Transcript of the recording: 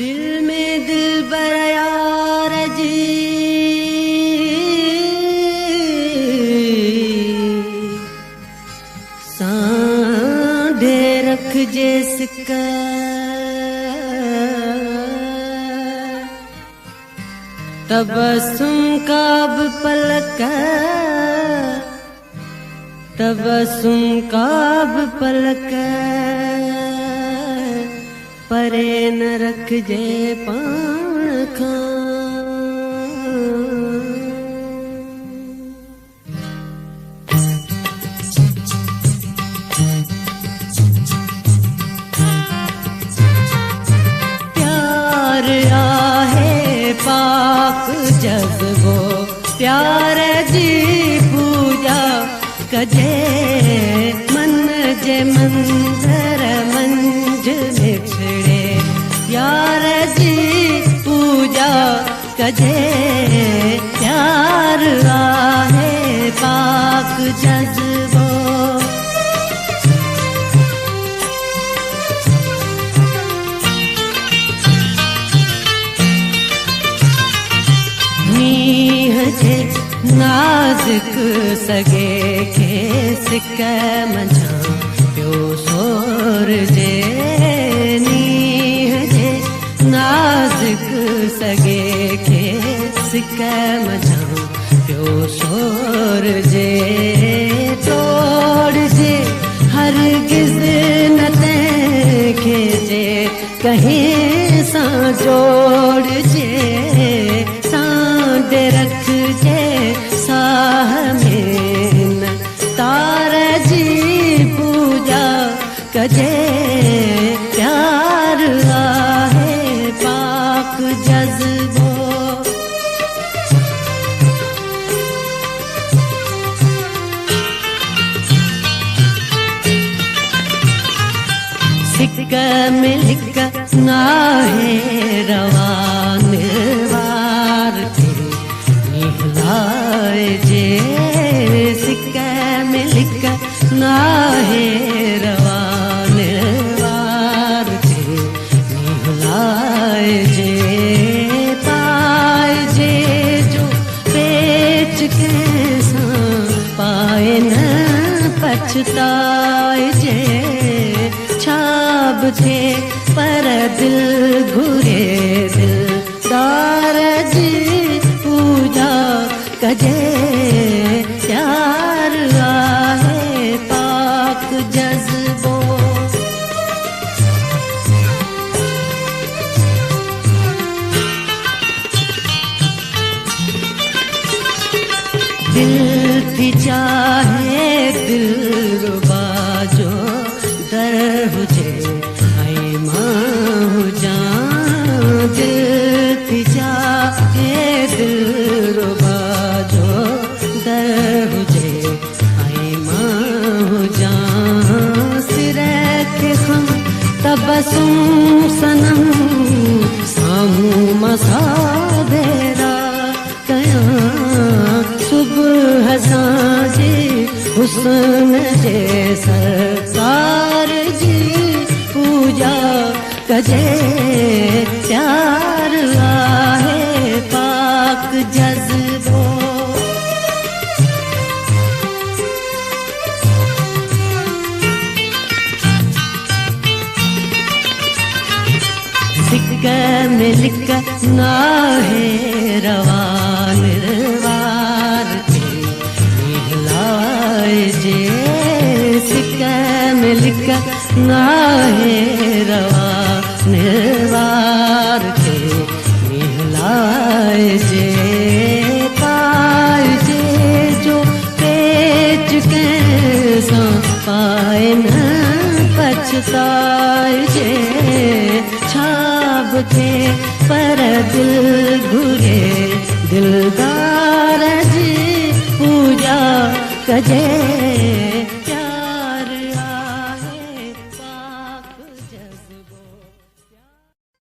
दिल में दिल बरायार जी सांढे रख जे सिक्का तबस्सुम काब पलक तबस्सुम काब पलक परे न रख जे पाण खां प्यार आहे पाक जज़्बो प्यार जी पूजा कजे मन जे मंदर मंझ निखड़े प्यार जी पूजा कजे प्यार आहे पाक जज़्बो नीह जे नाज़ुक सगे के सिक मझां पियो सोर जे नीह जे नाज़ुक सगे के सिक मझां पियो सोर जे तोड़ जे हरगिज़ न तंहिंखे जे कहीं सां जोड़ जे सांढे रख जे साह में न तार जी पूजा कजे प्यार आहे पाक जज़्बो सिक में लिक नाहे रवान वार निहलाए जे सिक में लिक नाहे रवान वार निहलाए जे पाए जे जो पेच के सां पाए न पछताए जे छाब थे पर दिल घुरे दिलदार जी पूजा कजे प्यार आहे पाक जज़्बो दिल थी चाहे दिलरुबा जो दर हुजे ऐं मां हुजां दिल थी चाहे दिलरुबा जो दर हुजे ऐं मां हुजां सिर खे खम तबस्सुम सनम साम्हूं मसा भेरा कयां सुबुह सां जी हुस्न जे सरकार जी पूजा कजे प्यार आहे पाक जज़्बो सिक में लिक नाहे रवान वार निहलाए जे सिक में लिक नाहे रवान वार के निहलाए जे पाए जे जो पेच के सां पाए न पछताए जे छाब थे पर दिल घुरे दिलदार जी पूजा कजे